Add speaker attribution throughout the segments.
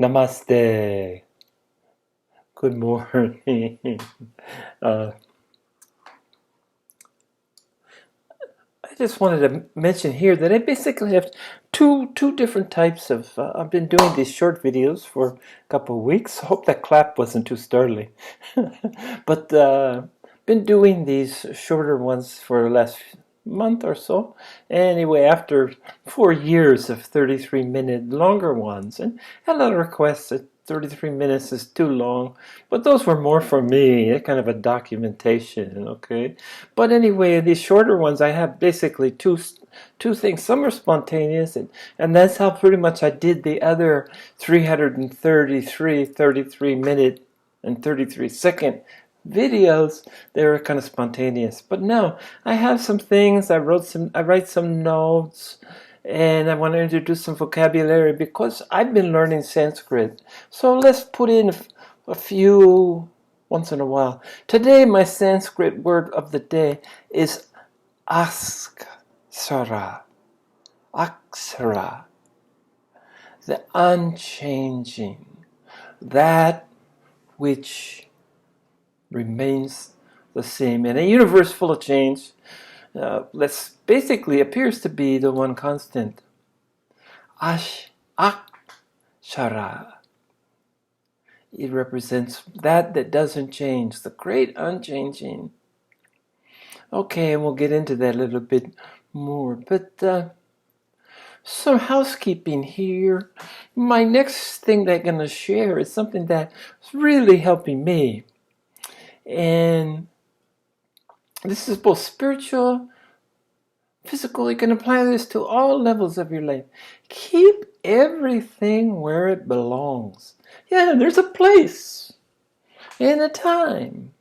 Speaker 1: Namaste. Good morning. I just wanted to mention here that I basically have two different types of. I've been doing these short videos for a couple of weeks. Hope that clap wasn't too startling. But been doing these shorter ones for the last month or so. Anyway, after 4 years of 33-minute longer ones, and a lot of requests that 33 minutes is too long, but those were more for me, kind of a documentation, okay? But anyway, these shorter ones, I have basically two things. Some are spontaneous, and that's how pretty much I did the other 33-minute and 33-second videos. They were kind of spontaneous. But now I have some things. I write some notes, and I want to introduce some vocabulary because I've been learning Sanskrit. So let's put in a few once in a while. Today my Sanskrit word of the day is aksara. Aksara. The unchanging. That which remains the same. In a universe full of change, let's basically appears to be the one constant. Akshara. It represents that doesn't change, the great unchanging. Okay, and we'll get into that a little bit more. But some housekeeping here. My next thing that I'm going to share is something that's really helping me. And this is both spiritual, physical. You can apply this to all levels of your life. Keep everything where it belongs. Yeah, there's a place and a time.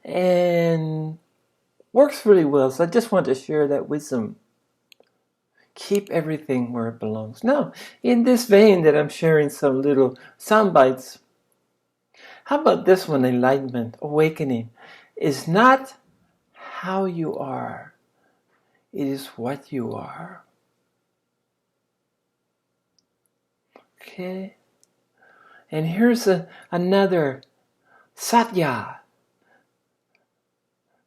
Speaker 1: And works really well. So I just want to share that wisdom. Keep everything where it belongs. Now, in this vein that I'm sharing some little sound bites, how about this one? Enlightenment, awakening is not how you are. It is what you are. Okay? And here's another satya.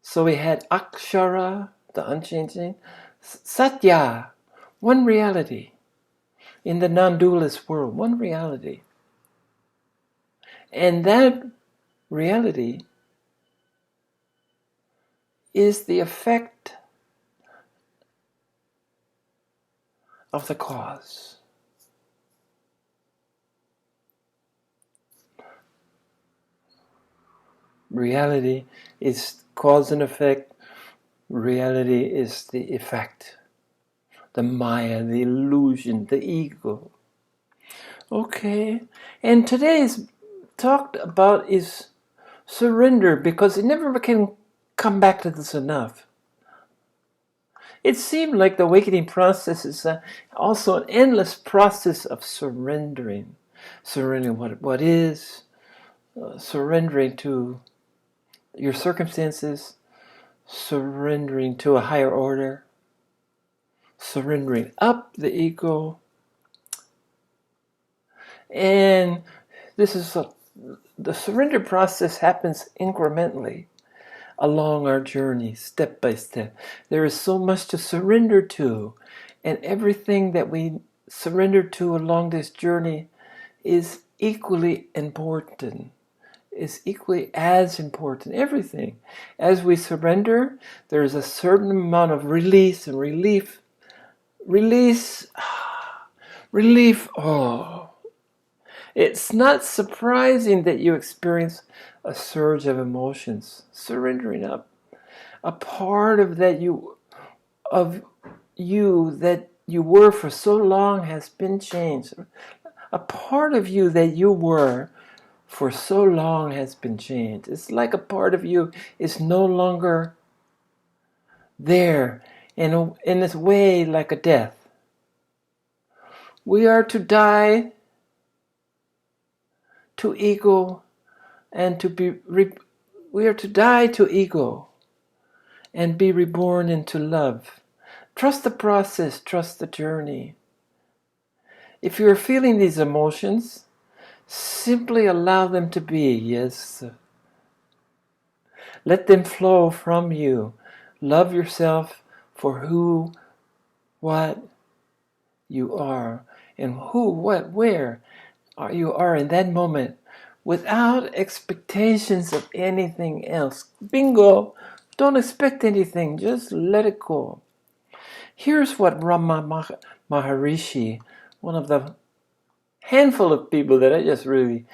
Speaker 1: So we had akshara, the unchanging. Satya, one reality. In the non-dualist world, one reality. And that reality is the effect of the cause. Reality is cause and effect. Reality is the effect. The Maya, the illusion, the ego. Okay, and today's talked about is surrender, because it never can come back to this enough. It seemed like the awakening process is also an endless process of surrendering. Surrendering what is, surrendering to your circumstances, surrendering to a higher order, surrendering up the ego. And this is the surrender process happens incrementally along our journey, step by step. There is so much to surrender to, and everything that we surrender to along this journey is equally important, is equally as important. Everything. As we surrender, there is a certain amount of release and relief. Release, relief, oh. It's not surprising that you experience a surge of emotions, surrendering up. A part of that you that you were for so long has been changed. A part of you that you were for so long has been changed. It's like a part of you is no longer there, in its way, like a death. We are to die to ego, and we are to die to ego and be reborn into love. Trust the process, trust the journey. If you're feeling these emotions, simply allow them to be. Yes. Let them flow from you. Love yourself for who, what you are, and who, what, where you are in that moment, without expectations of anything else. Bingo! Don't expect anything, just let it go. Here's what Maharishi, one of the handful of people that I just really,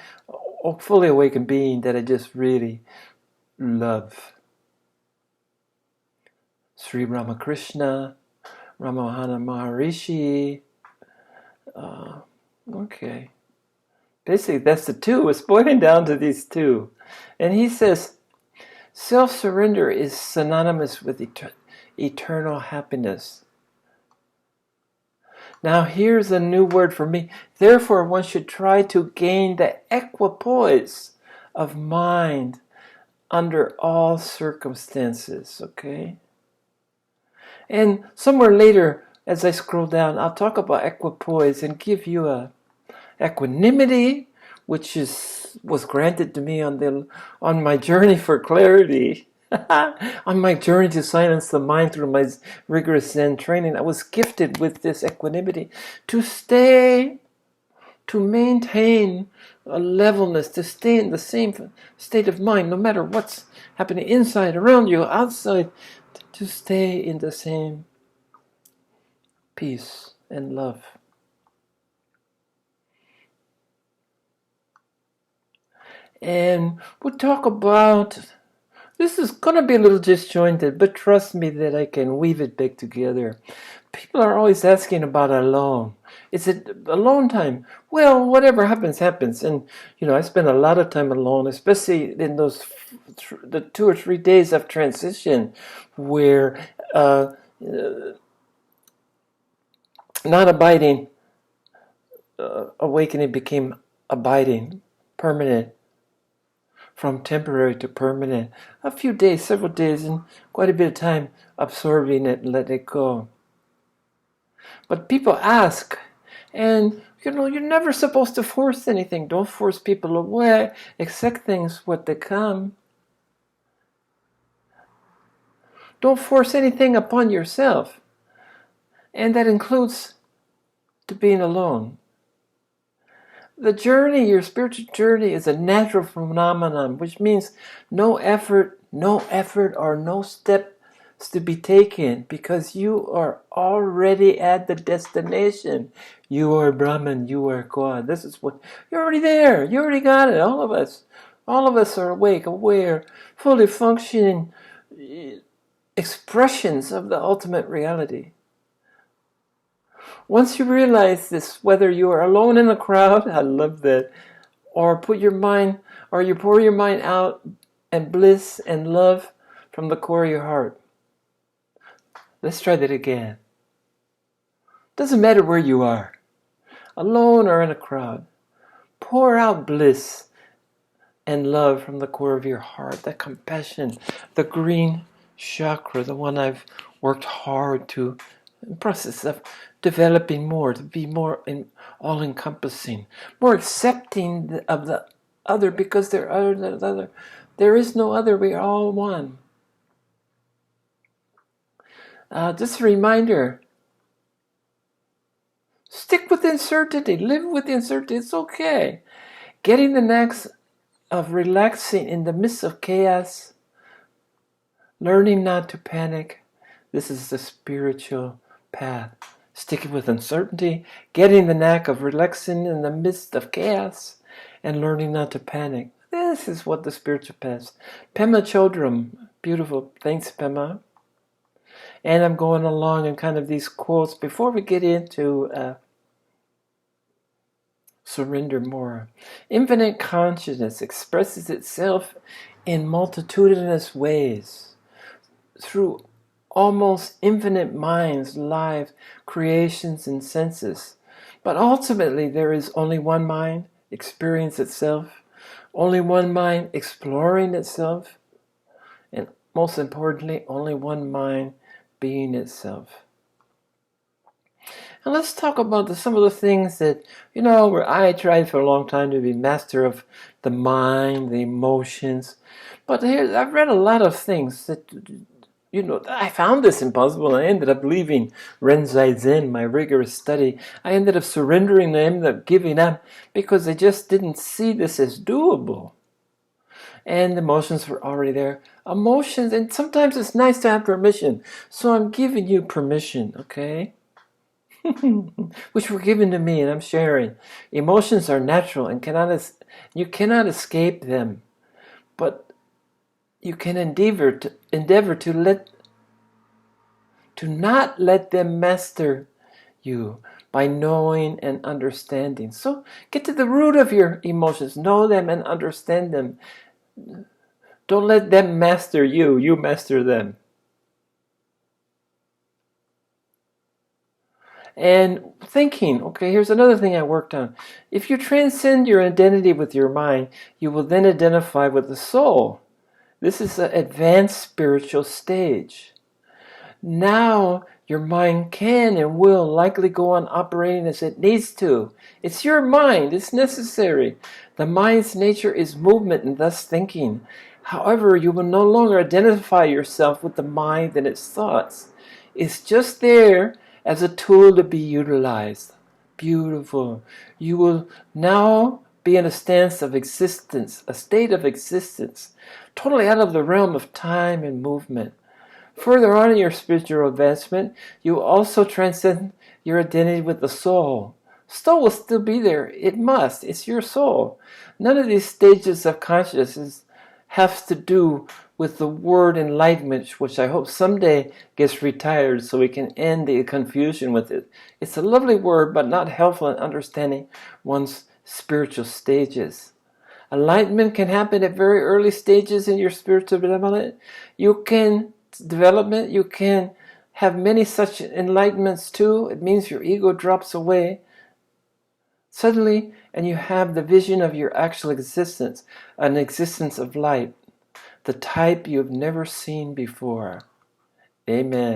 Speaker 1: fully awakened being that I just really love. Sri Ramakrishna, Ramahana Maharishi. Okay. Basically, that's the two. It's boiling down to these two. And he says, self-surrender is synonymous with eternal happiness. Now here's a new word for me. Therefore, one should try to gain the equipoise of mind under all circumstances, okay? And somewhere later, as I scroll down, I'll talk about equipoise and give you a equanimity, which was granted to me on my journey for clarity. On my journey to silence the mind through my rigorous Zen training, I was gifted with this equanimity to maintain a levelness, to stay in the same state of mind, no matter what's happening inside, around you, outside, to stay in the same peace and love. And we'll talk about, this is going to be a little disjointed, but trust me that I can weave it back together. People are always asking about alone. Is it alone time? Well, whatever happens, happens. And, I spend a lot of time alone, especially in the 2 or 3 days of transition where not abiding, awakening became abiding, permanent. From temporary to permanent. A few days, several days, and quite a bit of time absorbing it and letting it go. But people ask, and you're never supposed to force anything. Don't force people away. Accept things what they come. Don't force anything upon yourself. And that includes to being alone. The journey, your spiritual journey, is a natural phenomenon, which means no effort or no steps to be taken, because you are already at the destination. You are Brahman, you are God. This is what, you're already there. You already got it, all of us. All of us are awake, aware, fully functioning expressions of the ultimate reality. Once you realize this, whether you are alone in a crowd, I love that, or you pour your mind out and bliss and love from the core of your heart. Let's try that again. Doesn't matter where you are, alone or in a crowd. Pour out bliss and love from the core of your heart, that compassion, the green chakra, the one I've worked hard to, in the process of developing more, to be more all-encompassing, more accepting of the other, because there is no other. We are all one. Just a reminder: stick with uncertainty, live with uncertainty. It's okay. Getting the knack of relaxing in the midst of chaos, learning not to panic. This is the spiritual path. Sticking with uncertainty, getting the knack of relaxing in the midst of chaos, and learning not to panic. This is what the spiritual path is. Pema Chodram. Beautiful. Thanks, Pema. And I'm going along in kind of these quotes before we get into surrender more. Infinite consciousness expresses itself in multitudinous ways through almost infinite minds, lives, creations, and senses. But ultimately, there is only one mind, experience itself, only one mind exploring itself, and most importantly, only one mind being itself. And let's talk about some of the things that, where I tried for a long time to be master of the mind, the emotions. But here, I've read a lot of things that, I found this impossible, and I ended up leaving Renzai Zen, my rigorous study. I ended up surrendering, I ended up giving up, because I just didn't see this as doable. And emotions were already there. Emotions, and sometimes it's nice to have permission. So I'm giving you permission, okay? Which were given to me, and I'm sharing. Emotions are natural and you cannot escape them, but you can endeavor to not let them master you by knowing and understanding. So get to the root of your emotions, know them and understand them. Don't let them master you, you master them. And thinking, okay, here's another thing I worked on. If you transcend your identity with your mind, you will then identify with the soul. This is an advanced spiritual stage. Now your mind can and will likely go on operating as it needs to. It's your mind, it's necessary. The mind's nature is movement and thus thinking. However, you will no longer identify yourself with the mind and its thoughts. It's just there as a tool to be utilized. Beautiful. You will now be in a stance of existence, a state of existence, totally out of the realm of time and movement. Further on in your spiritual advancement, you will also transcend your identity with the soul. Soul will still be there. It must. It's your soul. None of these stages of consciousness have to do with the word enlightenment, which I hope someday gets retired so we can end the confusion with it. It's a lovely word, but not helpful in understanding one's spiritual stages. Enlightenment can happen at very early stages in your spiritual development. You can have many such enlightenments too. It means your ego drops away suddenly, and you have the vision of your actual existence, an existence of light, the type you've never seen before. Amen.